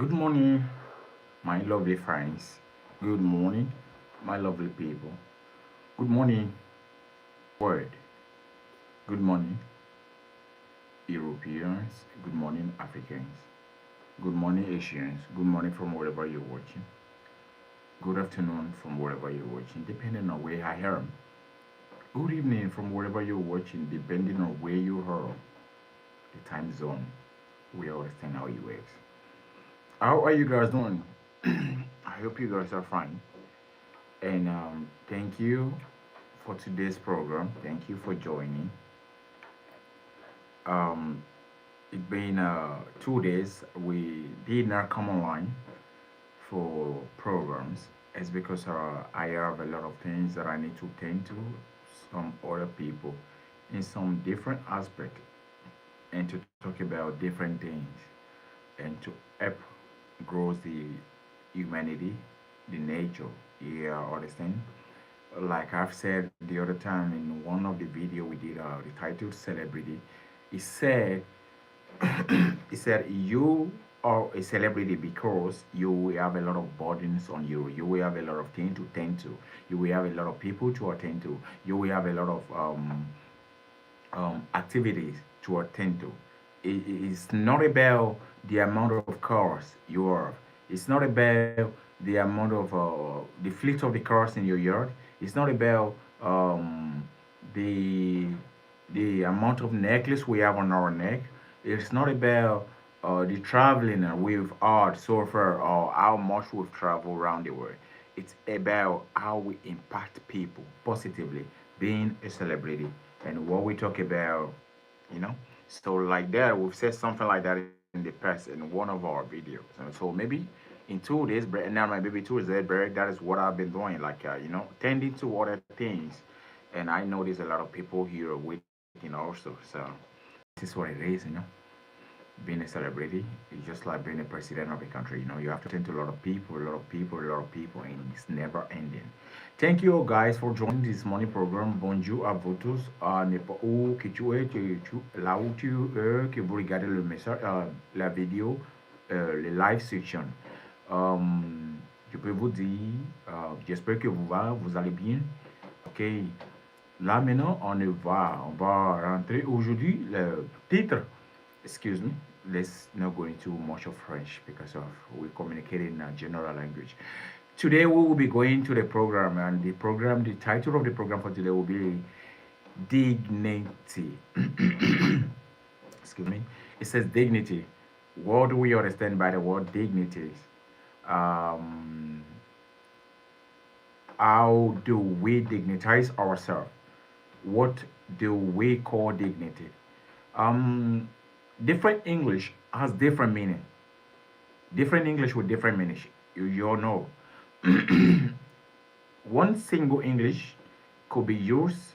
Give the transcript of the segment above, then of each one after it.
Good morning, my lovely friends. Good morning, my lovely people. Good morning, world. Good morning, Europeans. Good morning, Africans. Good morning, Asians. Good morning from wherever you're watching. Good afternoon from wherever you're watching, depending on where I am. Good evening from wherever you're watching, depending on where you are, the time zone. We understand how it works. How are you guys doing? I hope you guys are fine. And thank you for today's program. Thank you for joining. Um, it's been 2 days. We did not come online for programs. It's because I have a lot of things that I need to tend to, some other people, in some different aspect, and to talk about different things, and to help grow the humanity, the nature. Yeah, understand? Like I've said the other time in one of the video we did, the title celebrity, he said, he said you are a celebrity because you will have a lot of burdens on you. You will have a lot of things to tend to. You will have a lot of people to attend to. You will have a lot of activities to attend to. It's not about the amount of cars you have. It's not about the amount of the fleet of the cars in your yard. It's not about the the amount of necklace we have on our neck. It's not about the traveling we've had so far or how much we've traveled around the world. It's about how we impact people positively, being a celebrity, and what we talk about, you know. So like that, we've said something like that in the past in one of our videos. And so maybe in 2 days, now maybe 2 days later, that is what I've been doing, like tending to other things. And I know there's a lot of people here waiting also. So this is what it is. Being a celebrity is just like being a president of a country. You have to attend to a lot of people, a lot of people, a lot of people, and it's never ending. Thank you guys for joining this morning program. Bonjour à vous tous. N'importe où que tu es, là où tu es, que vous regardez le message, la vidéo, le live section. Je peux vous dire, j'espère que vous allez bien. Ok. Là maintenant, on va rentrer aujourd'hui le titre. Excuse me, let's not go into much of French because of we communicate in a general language. Today we will be going to the program, and the title of the program for today will be dignity. Excuse me. It says dignity. What do we understand by the word dignity? Um, how do we dignitize ourselves? What do we call dignity? Um, Different English has different meaning. Different English with different meaning. You all know. One single English could be used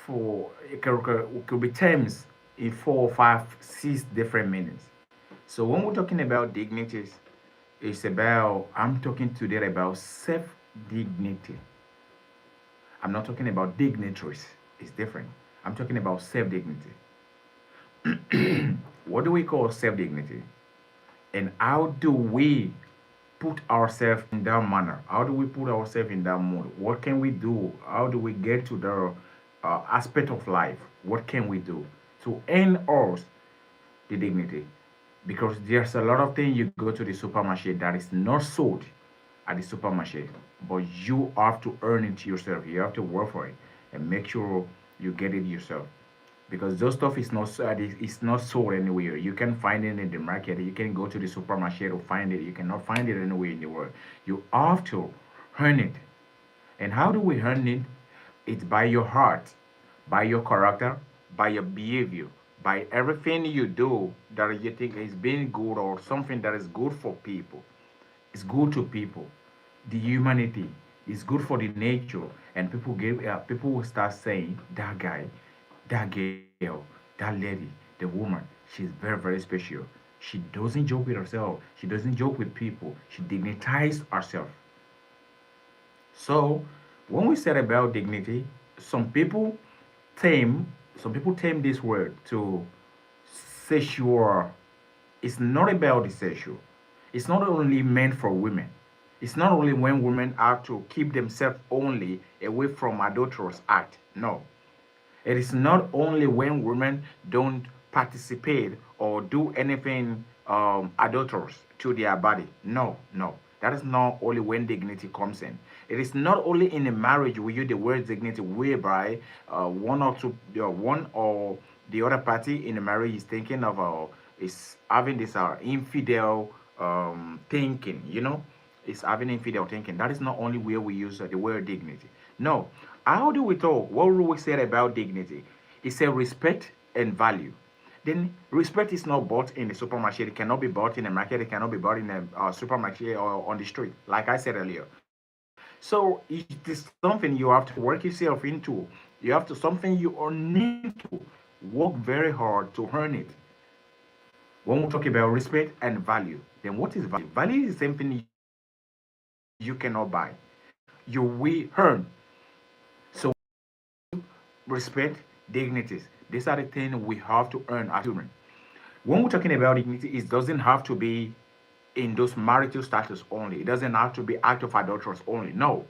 for it could be terms in 4, 5, 6 different meanings. So when we're talking about dignities, I'm talking today about self dignity. I'm not talking about dignitaries. It's different. I'm talking about self dignity. What do we call self dignity? And how do we put ourselves in that manner? How do we put ourselves in that mood? What can we do? How do we get to the aspect of life? What can we do to earn us the dignity? Because there's a lot of things you go to the supermarket that is not sold at the supermarket, but you have to earn it yourself. You have to work for it and make sure you get it yourself, because those stuff is not it's not sold anywhere. You can find it in the market. You can go to the supermarket to find it. You cannot find it anywhere in the world. You have to earn it. And how do we earn it? It's by your heart, by your character, by your behavior, by everything you do that you think is being good or something that is good for people. It's good to people. The humanity is good for the nature, and people will start saying that guy, that girl, that lady, the woman, she's very, very special. She doesn't joke with herself. She doesn't joke with people. She dignitizes herself. So when we said about dignity, some people tame some people tame this word to sexual. It's not about the sexual. It's not only meant for women. It's not only when women have to keep themselves only away from adulterous act. No. It is not only when women don't participate or do anything adulterous to their body. No, no. That is not only when dignity comes in. It is not only in a marriage we use the word dignity, whereby one or the other party in the marriage is thinking of is having this infidel thinking. Is having infidel thinking. That is not only where we use the word dignity. No. How do we talk? What do we say about dignity? It's a respect and value. Then respect is not bought in the supermarket. It cannot be bought in a market. It cannot be bought in a supermarket or on the street, like I said earlier. So it is something you have to work yourself into. You have to something you need to work very hard to earn it. When we talk about respect and value, then what is value? Value is something you cannot buy. You will earn. So value, respect, dignities. These are the things we have to earn as children. When we're talking about dignity, it doesn't have to be in those marital status only. It doesn't have to be act of adulterers only. No.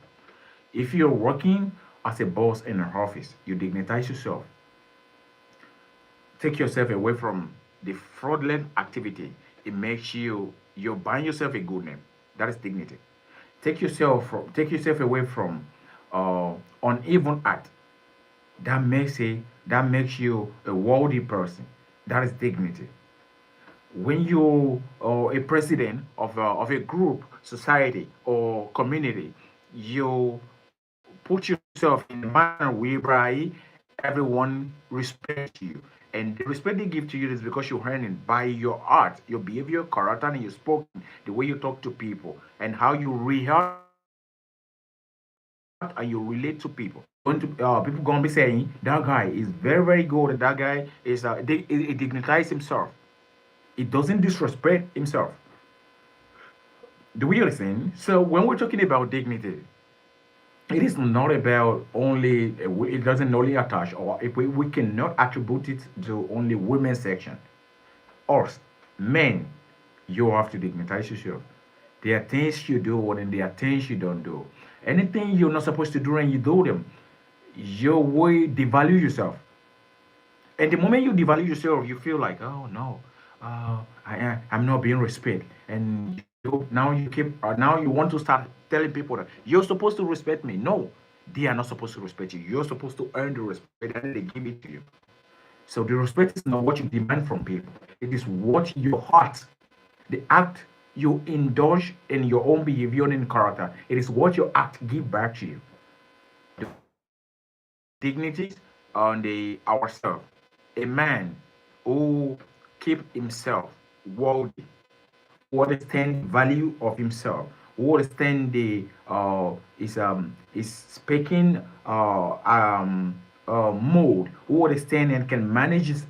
If you're working as a boss in an office, you dignitize yourself. Take yourself away from the fraudulent activity. It makes you're buying yourself a good name. That is dignity. Take yourself away from uneven act. That makes you a worthy person. That is dignity. When you are a president of a group, society, or community, you put yourself in a manner whereby everyone respects you. And the respect they give to you is because you earn it by your art, your behavior, character, and your spoken, the way you talk to people, and how you react and you relate to people. People gonna be saying that guy is very very good, and that guy is he dignitize himself. It doesn't disrespect himself. Do we understand? So when we're talking about dignity, it is not about only it doesn't only attach, or if we cannot attribute it to only women's section. Us men, you have to dignitize yourself. There are things you do and there are things you don't do. Anything you're not supposed to do and you do them, you will devalue yourself. And the moment you devalue yourself, you feel like, oh no, I'm not being respected. And now you want to start telling people that you're supposed to respect me. No, they are not supposed to respect you. You're supposed to earn the respect and they give it to you. So the respect is not what you demand from people. It is what your heart, the act you indulge in your own behavior and in character. It is what your act give back to you. Dignities on the ourselves. A man who keep himself worthy, who understand the value of himself, who understand the is speaking mode, who understand and can manage his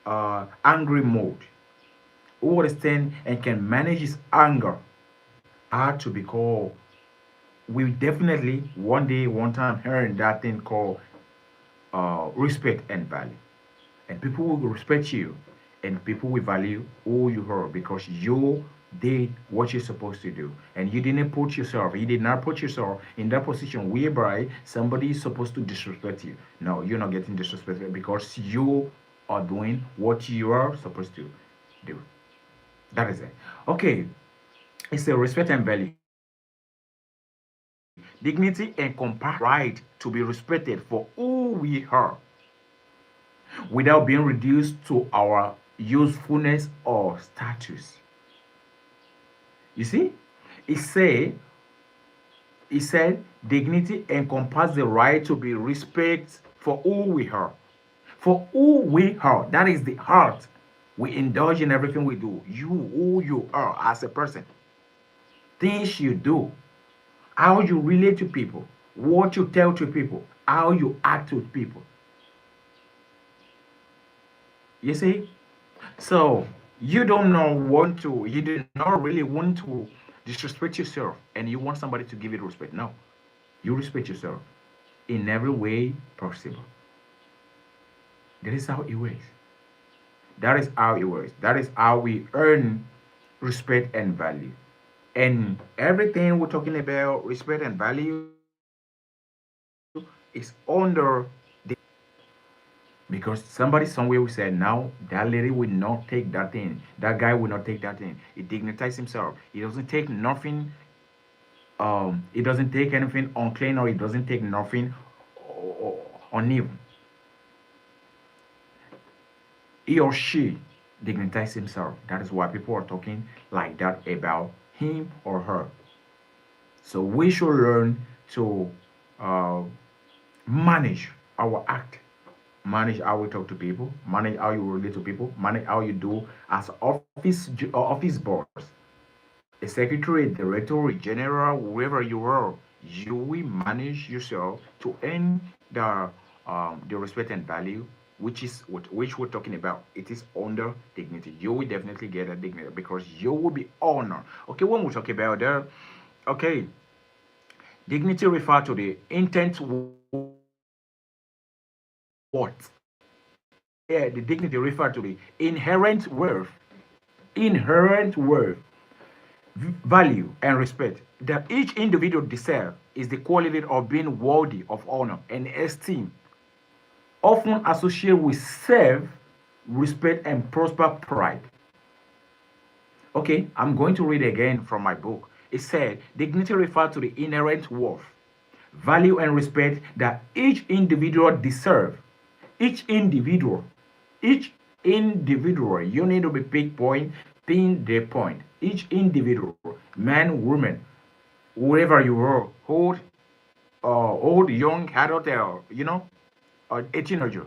angry mode, who understand and can manage his anger, are to be called. We definitely one day, one time, hearing that thing called respect and value. And people will respect you, and people will value who you are because you did what you're supposed to do, and you did not put yourself in that position whereby somebody is supposed to disrespect you. No, you're not getting disrespected because you are doing what you are supposed to do. That is it. Okay, it's a respect and value. Dignity encompasses right to be respected for who we are without being reduced to our usefulness or status. You see, he said, he said, dignity encompasses the right to be respected for who we are. For who we are, that is the heart. We indulge in everything we do. You, who you are as a person, things you do, how you relate to people, what you tell to people, how you act with people. You see, so you do not really want to disrespect yourself and you want somebody to give you respect. No, you respect yourself in every way possible. That is how it works. That is how it works. That is how we earn respect and value. And everything we're talking about, respect and value, is under dignity. Because somebody somewhere will say, now that lady will not take that thing, that guy will not take that thing. He dignitize himself. He doesn't take nothing. He doesn't take anything unclean, or he doesn't take nothing uneven. He or she dignitize himself. That is why people are talking like that about him or her. So we should learn to uh, manage our act, manage how we talk to people, manage how you relate to people, manage how you do as office boss, a secretary, a director, a general, wherever you are. You will manage yourself to earn the respect and value, which we're talking about. It is under dignity. You will definitely get a dignity because you will be honored. Okay, when we talk about that, okay, dignity refer to the intent what. Yeah, the dignity refer to the inherent worth, value, and respect that each individual deserves is the quality of being worthy of honor and esteem, often associated with self respect and prosper pride. Okay, I'm going to read again from my book. It said, dignity refers to the inherent worth, value, and respect that each individual deserves. Each individual, each individual, you need to be pin the point. Each individual, man, woman, whoever you are, old, young, adult, a teenager.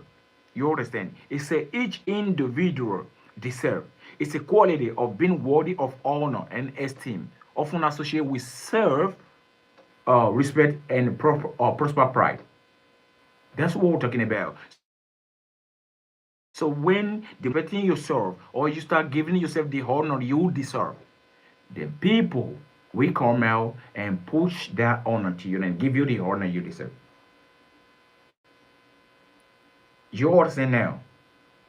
You understand? It's a each individual deserve. It's a quality of being worthy of honor and esteem, often associated with self, respect, and prosper pride. That's what we're talking about. So when respecting yourself or you start giving yourself the honor you deserve, the people will come out and push that honor to you and give you the honor you deserve. You understand now?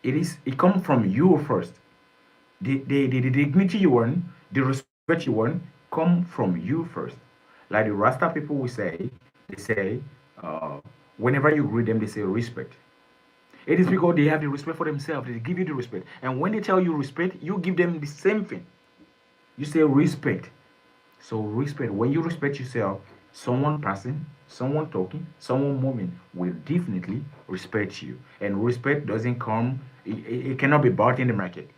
It comes from you first. The dignity you want, the respect you want, come from you first. Like the Rasta people will say, they say, uh, whenever you greet them, they say respect. It is because they have the respect for themselves. They give you the respect. And when they tell you respect, you give them the same thing. You say respect. So respect. When you respect yourself, someone passing, someone talking, someone moving will definitely respect you. And respect doesn't come. It cannot be bought in the market.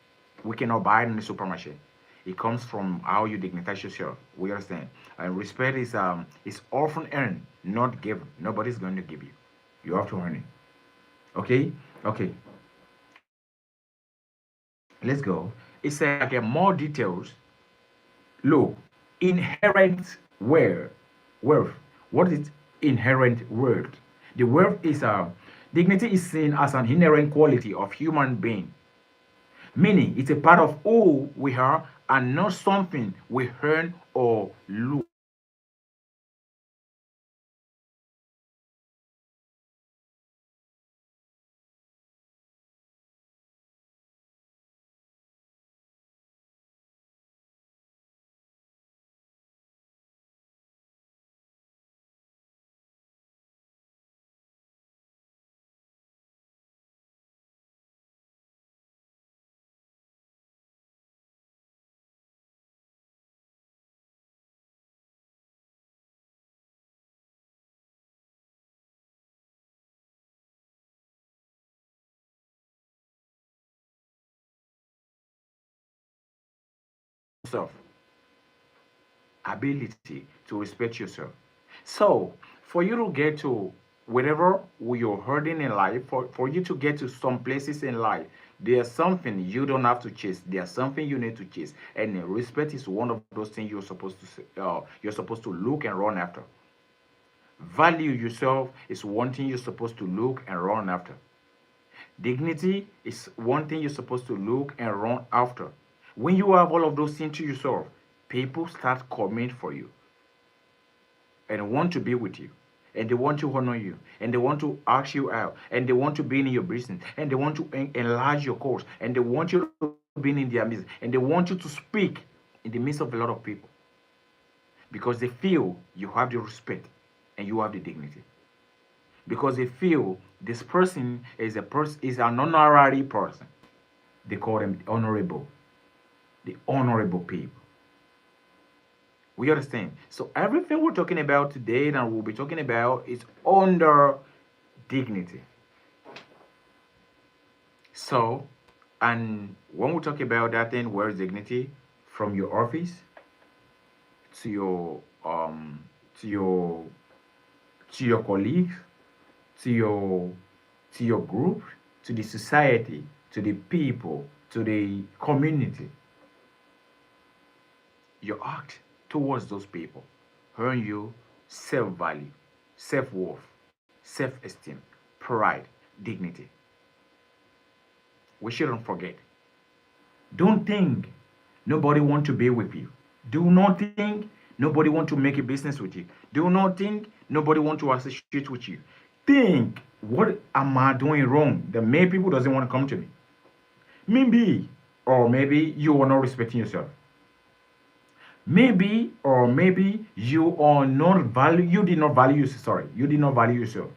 We cannot buy it in the supermarket. It comes from how you dignitize yourself. We understand. And respect is often earned, not given. Nobody's going to give you. You have to earn it. Okay. Okay. Let's go. It said if I get more details, look, inherent worth. What is inherent worth? The worth is dignity is seen as an inherent quality of human being, meaning it's a part of who we are and not something we earn or lose. Dignity is yourself, ability to respect yourself. So, for you to get to wherever you're hurting in life, for you to get to some places in life, there's something you don't have to chase. There's something you need to chase, and respect is one of those things you're supposed to look and run after. Value yourself is one thing you're supposed to look and run after. Dignity is one thing you're supposed to look and run after. When you have all of those things to yourself, people start coming for you and want to be with you. And they want to honor you. And they want to ask you out. And they want to be in your business. And they want to enlarge your course. And they want you to be in their business. And they want you to speak. in the midst of a lot of people because they feel you have the respect and you have the dignity. Because they feel this person is an honorary person. They call them the honorable people. We understand. So everything we're talking about today and we'll be talking about is under dignity. So, and when we talk about that thing, where's dignity? From your office to your to your to your colleagues, to your group, to the society, to the people, to the community. Your act towards those people earn you self-value, self-worth, self-esteem, pride, dignity. We shouldn't forget. Don't think nobody want to be with you. Do not think nobody want to make a business with you. Do not think nobody want to associate with you. Think, what am I doing wrong that many people doesn't want to come to me? Maybe, or maybe you are not respecting yourself. Maybe, or maybe you are not value. You did not value. Sorry, you did not value yourself.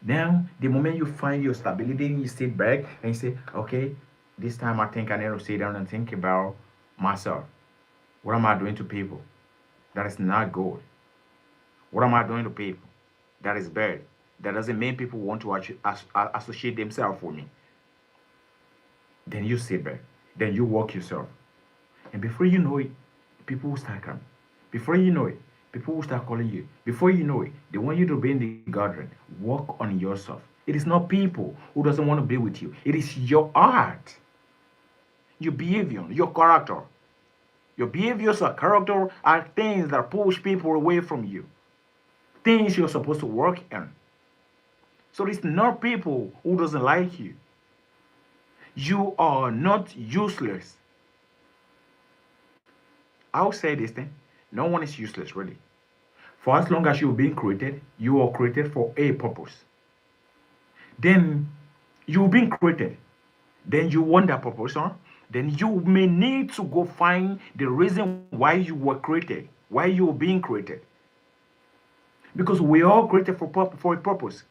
Now, the moment you find your stability, you sit back and you say, okay, this time I think I need to sit down and think about myself. What am I doing to people? That is not good. What am I doing to people? That is bad. That doesn't mean people want to associate themselves with me. Then you sit back. Then you walk yourself. And before you know it, people will start coming. Before you know it, people will start calling you. Before you know it, they want you to be in the gathering. Work on yourself. It is not people who doesn't want to be with you. It is your art, your behavior, your character. Your behaviors or character are things that push people away from you. Things you're supposed to work in. So it's not people who doesn't like you. You are not useless. I'll say this thing. No one is useless, really. For as long as you're being created, you are created for a purpose. Then you've been created. Then you want that purpose, huh? Then you may need to go find the reason why you were created, why you were being created. Because we are created for a purpose.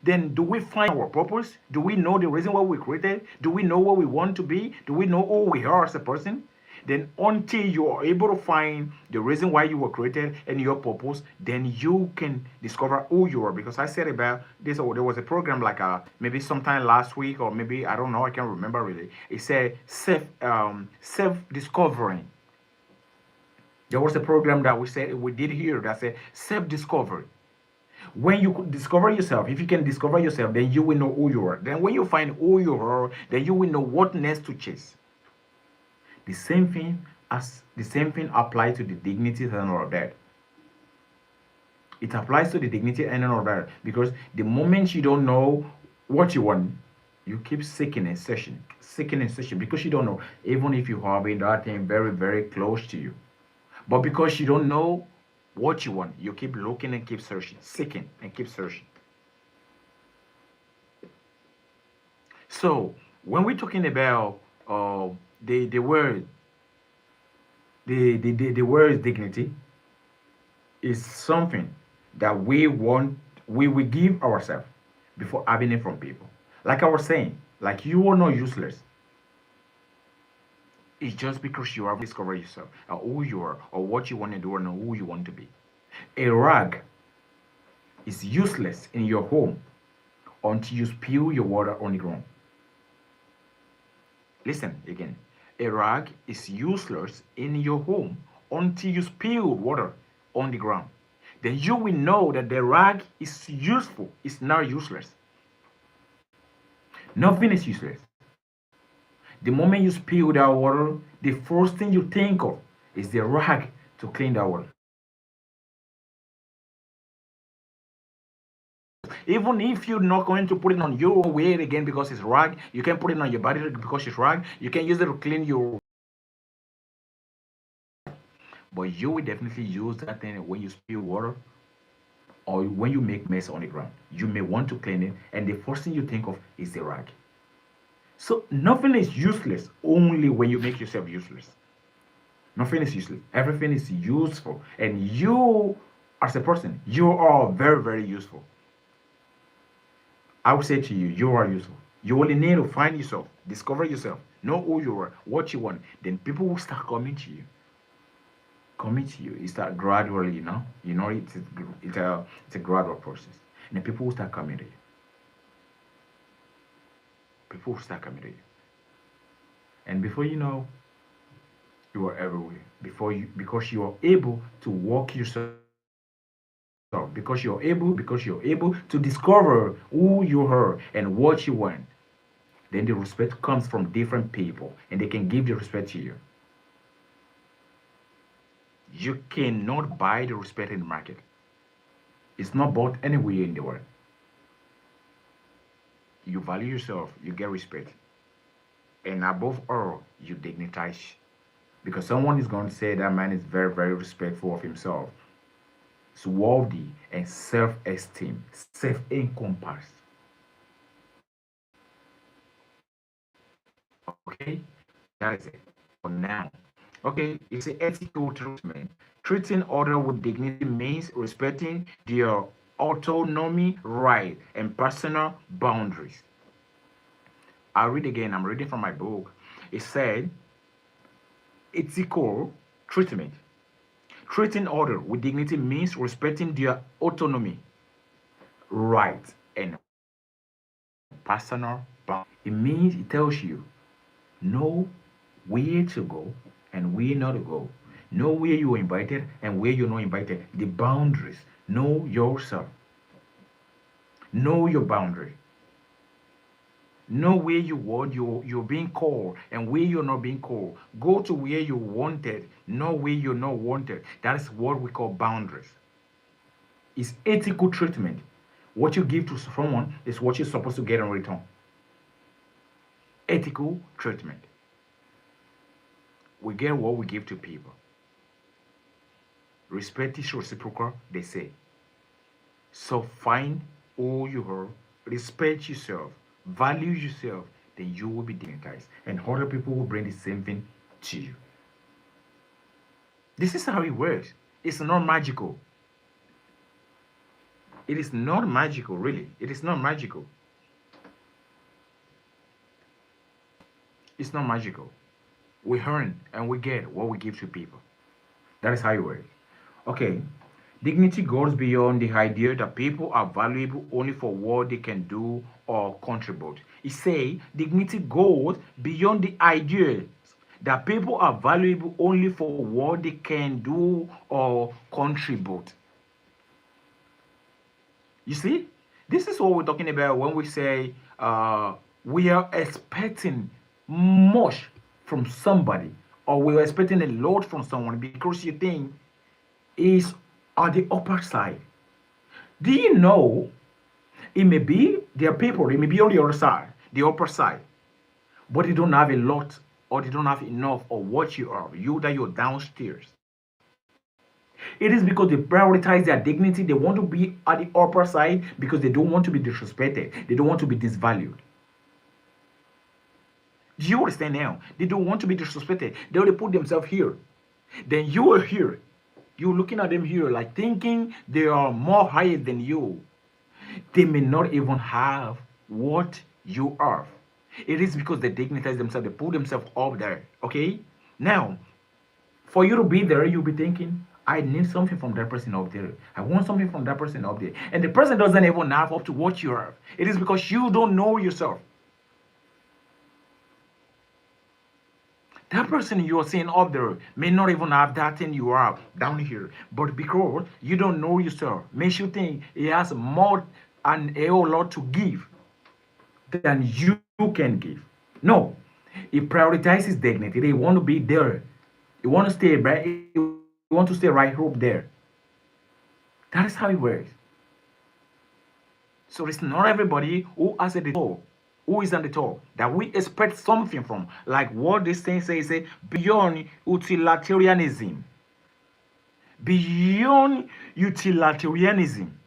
Then do we find our purpose? Do we know the reason why we created? Do we know what we want to be? Do we know who we are as a person? Then until you are able to find the reason why you were created and your purpose, then you can discover who you are. Because I said about this, or there was a program like maybe sometime last week, or maybe I don't know, I can't remember really. It said self discovering. There was a program that we did here that said self discovery. When you discover yourself, if you can discover yourself, then you will know who you are. Then when you find who you are, then you will know what next to chase. The same thing applies to the dignity and all of that. It applies to the dignity and all of that because the moment you don't know what you want, you keep seeking and searching because you don't know. Even if you have that thing very very close to you, but because you don't know what you want, you keep looking and keep searching, seeking and keep searching. So when we're talking about the word the word dignity is something that we will give ourselves before having it from people. Like I was saying, like you are not useless. It's just because you have discovered yourself or who you are or what you want to do or who you want to be. A rag is useless in your home until you spill your water on the ground. Listen again. A rag is useless in your home until you spill water on the ground. Then you will know that the rag is useful, it's not useless. Nothing is useless. The moment you spill that water, the first thing you think of is the rag to clean that water. Even if you're not going to put it on your weight again because it's rag, you can put it on your body because it's rag. You can use it to clean your. But you will definitely use that thing when you spill water or when you make mess on the ground. You may want to clean it, and the first thing you think of is the rag. So nothing is useless only when you make yourself useless. Nothing is useless. Everything is useful. And you, as a person, you are very, very useful. I would say to you, you are useful. You only need to find yourself, discover yourself, know who you are, what you want. Then people will start coming to you. Coming to you. It start gradually, you know. It's a gradual process. And then people will start coming to you. People will start coming to you. And before you know, you are everywhere. Because you are able to walk yourself. Because you're able to discover who you are and what you want. Then the respect comes from different people and they can give the respect to you. You cannot buy the respect in the market. It's not bought anywhere in the world. You value yourself, you get respect. And above all, you dignitize. Because someone is going to say that man is very, very respectful of himself. It's worthy and self-esteem, self-encompass. Okay? That is it for now. Okay, it's an ethical treatment. Treating others with dignity means respecting their autonomy, right, and personal boundaries. I'll read again. I'm reading from my book. It said, ethical treatment. Treating others with dignity means respecting their autonomy, right, and personal boundaries. It means it tells you know where to go and where not to go. Know where you are invited and where you're not invited. The boundaries. Know yourself. Know your boundary. Know where you want you're being called and where you're not being called. Go to where you're wanted. Know where you're not wanted. That is what we call boundaries. It's ethical treatment. What you give to someone is what you're supposed to get in return. Ethical treatment. We get what we give to people. Respect is reciprocal, they say. So find who you are, respect yourself, value yourself, then you will be dignitized. And other people will bring the same thing to you. This is how it works. It's not magical. It is not magical, really. It is not magical. It's not magical. We earn and we get what we give to people. That is how it works. Okay. Dignity goes beyond the idea that people are valuable only for what they can do or contribute. It say dignity goes beyond the idea that people are valuable only for what they can do or contribute. You see, this is what we're talking about when we say we are expecting much from somebody or we're expecting a lot from someone because you think is on the upper side. Do you know it may be there are people, it may be on the other side, the upper side, but they don't have a lot or they don't have enough of what you are, you that you're downstairs. It is because they prioritize their dignity. They want to be at the upper side because they don't want to be disrespected. They don't want to be disvalued. Do you understand now? They don't want to be disrespected. They only put themselves here. Then you are here. You're looking at them here like thinking they are more higher than you. They may not even have what you are. It is because they dignitize themselves. They put themselves up there. Okay? Now, for you to be there, you'll be thinking, I need something from that person up there. I want something from that person up there. And the person doesn't even have up to what you have. It is because you don't know yourself. That person you are seeing up there may not even have that thing you have down here. But because you don't know yourself, makes you think he has more and a whole lot to give than you can give. No. He prioritizes dignity. They want to be there. He want to stay right. He want to stay right up there. That is how it works. So it's not everybody who has at the top, who is at the top, that we expect something from. Like what this thing says, beyond utilitarianism. Beyond utilitarianism.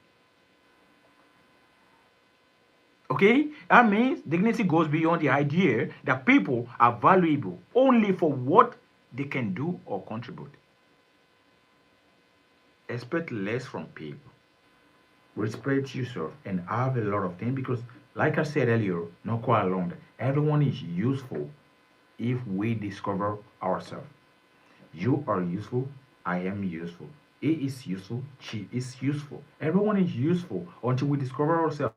Okay? That means dignity goes beyond the idea that people are valuable only for what they can do or contribute. Expect less from people. Respect yourself and have a lot of things because, like I said earlier, not quite long, everyone is useful if we discover ourselves. You are useful. I am useful. He is useful. She is useful. Everyone is useful until we discover ourselves.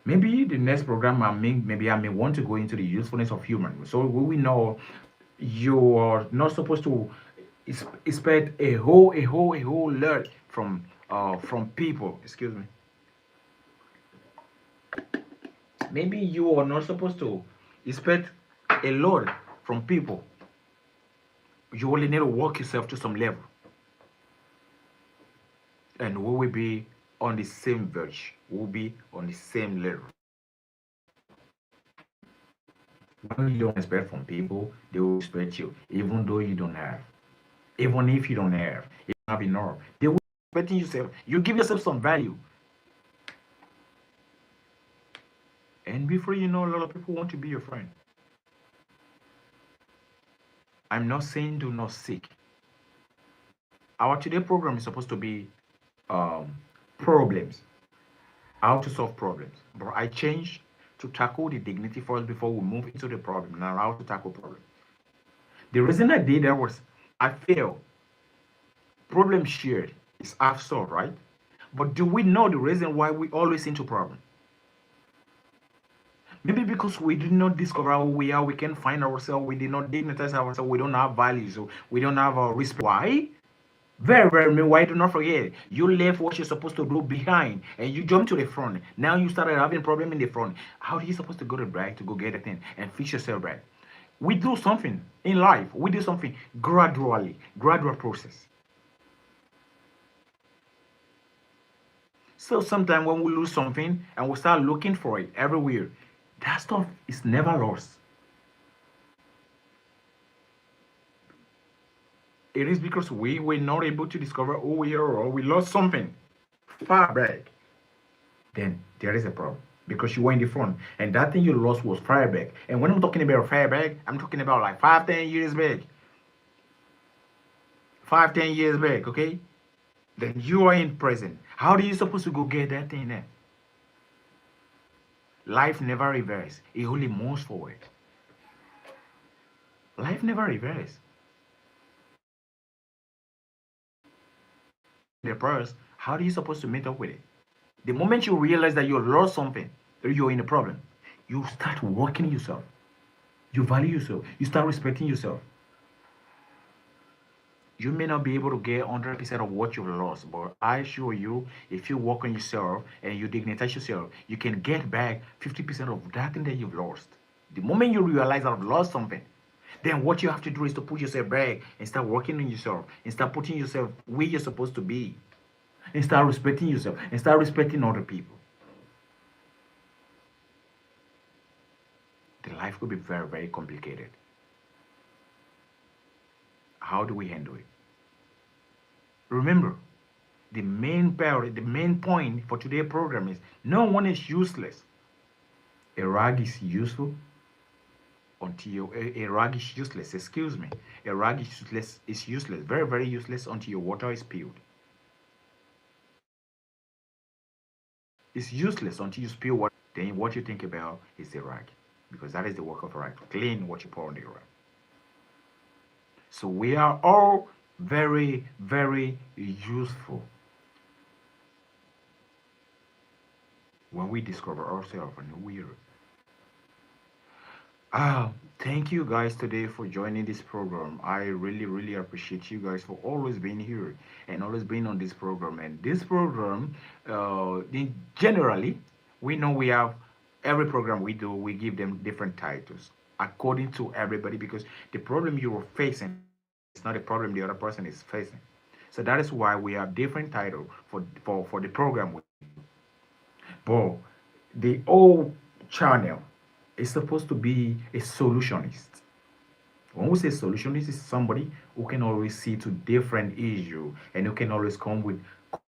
Maybe the next program maybe I may want to go into the usefulness of human. So we know you are not supposed to expect a whole lot from people. Excuse me. Maybe you are not supposed to expect a lot from people. You only need to work yourself to some level, and we will be on the same verge. We'll be on the same level. When you don't expect from people, they will respect you, even though you don't have. Even if you don't have, you don't have enough, they will respect yourself. You give yourself some value, and before you know, a lot of people want to be your friend. I'm not saying do not seek. Our today program is supposed to be um, problems, how to solve problems. But I changed to tackle the dignity first before we move into the problem. Now, how to tackle problem. The reason I did that was I feel problem shared is half solved, right? But do we know the reason why we always into problem? Maybe because we did not discover who we are, we can't find ourselves, we did not dignitize ourselves, we don't have values, so we don't have a respect. Why? Very, very mean. Why do not forget? You left what you're supposed to do behind and you jumped to the front. Now you started having problem in the front. How are you supposed to go to the back to go get a thing and fix yourself back? We do something in life. We do something gradually, gradual process. So sometimes when we lose something and we start looking for it everywhere, that stuff is never lost. It is because we were not able to discover who we are or we lost something far back. Then there is a problem because you were in the front and that thing you lost was far back. And when I'm talking about far back, I'm talking about like 5, 10 years back. 5, 10 years back, okay? Then you are in present. How are you supposed to go get that thing there? Life never reverses. It only moves forward. Life never reverses. The past, how are you supposed to meet up with it? The moment you realize that you lost something, or you're in a problem, you start working yourself. You value yourself. You start respecting yourself. You may not be able to get 100% of what you've lost, but I assure you, if you work on yourself and you dignitize yourself, you can get back 50% of that thing that you've lost. The moment you realize I've lost something, then what you have to do is to put yourself back and start working on yourself and start putting yourself where you're supposed to be and start respecting yourself and start respecting other people. The life could be very, very complicated. How do we handle it? Remember, the main point for today's program is no one is useless. A rag is useful until a rag is useless. Excuse me. A rag is useless, very, very useless until your water is spilled. It's useless until you spill water. Then what you think about is the rag, because that is the work of a rag to clean what you pour on the rag. So we are all very, very useful when we discover ourselves and who we are. Thank you guys today for joining this program. I really, really appreciate you guys for always being here and always being on this program. And this program, generally, we know we have every program we do, we give them different titles according to everybody because the problem you are facing is not a problem the other person is facing. So that is why we have different titles for the program we do. But the old channel is supposed to be a solutionist. When we say solutionist, is somebody who can always see to different issues and who can always come with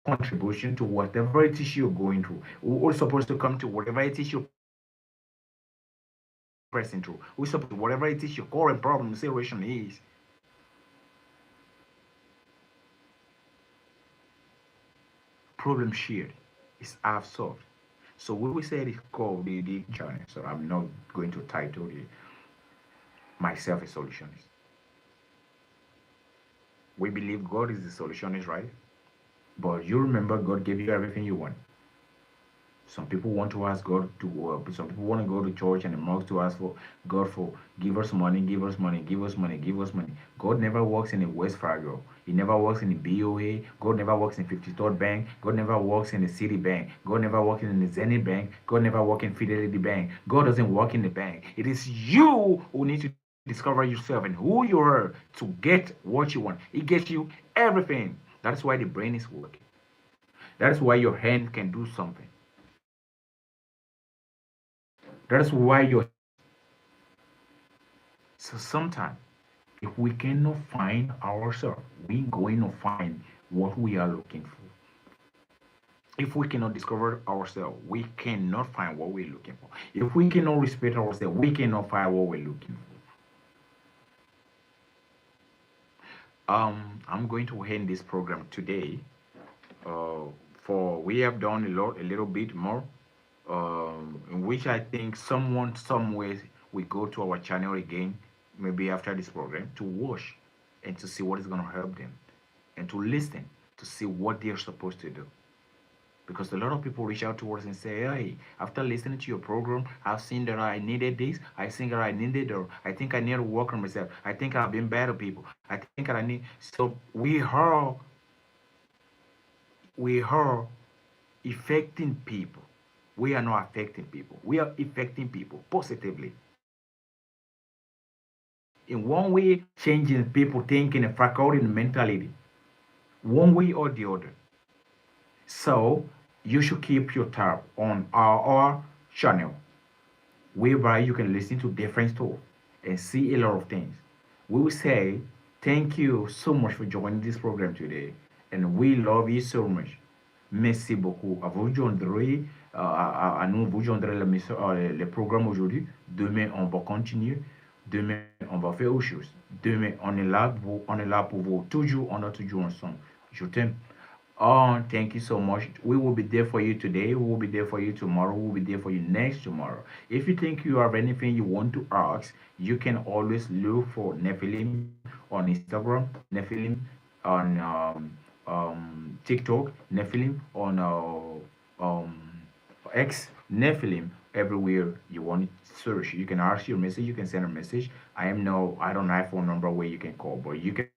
contribution to whatever it is you're going through. We're all supposed to come to whatever it is you're pressing through. We're supposed to, whatever it is your current problem situation is, problem shared is half solved. So we will say it's called the journey. So I'm not going to title it myself a solutionist. We believe God is the solutionist, right? But you remember God gave you everything you want. Some people want to ask God to. Some people want to go to church and the mosque to ask for God for give us money, give us money, give us money, give us money. God never works in the West Fargo. He never works in the BOA. God never works in 53rd Bank. God never works in the City Bank. God never works in the Zenith Bank. God never works in Fidelity Bank. God doesn't work in the bank. It is you who need to discover yourself and who you are to get what you want. It gets you everything. That's why the brain is working. That is why your hand can do something. That's why your so sometimes if we cannot find ourselves, we going to find what we are looking for. If we cannot discover ourselves, we cannot find what we're looking for. If we cannot respect ourselves, we cannot find what we're looking for. I'm going to end this program today. Uh, for we have done a little bit more, in which I think someone somewhere will go to our channel again, maybe after this program, to watch and to see what is going to help them and to listen to see what they are supposed to do. Because a lot of people reach out to us and say, hey, after listening to your program, I've seen that I needed this, I think that I needed, or I think I need to work on myself. I think I've been better people. I think that I need. So we are affecting people. We are not affecting people. We are affecting people positively. In one way, changing people thinking and faculty and mentality, one way or the other. So you should keep your tab on our channel, whereby you can listen to different stuff and see a lot of things. We will say thank you so much for joining this program today, and we love you so much. Merci beaucoup. À vous joindrez, à nous vous joindrez le programme aujourd'hui. Demain, on va continuer. Demain, on va faire autre chose. Demain, on est là pour vous. Toujours, on est toujours ensemble. Je t'aime. Oh, thank you so much. We will be there for you today. We will be there for you tomorrow. We will be there for you next tomorrow. If you think you have anything you want to ask, you can always look for Nephilim on Instagram, Nephilim on TikTok, Nephilim on X, Nephilim everywhere you want to search. You can ask your message. You can send a message. I don't have a phone number where you can call, but you can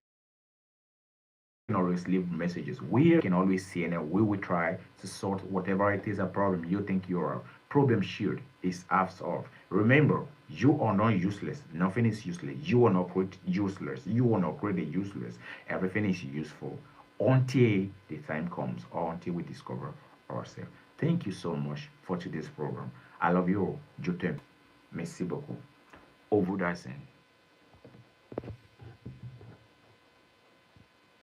always leave messages. We can always see and we will try to sort whatever it is a problem you think your problem shield is half solved. Remember, you are not useless. Nothing is useless. You are not useless. You are not created useless. Everything is useful until the time comes or until we discover ourselves. Thank you so much for today's program. I love you all. Je t'aime. Merci beaucoup. Au vous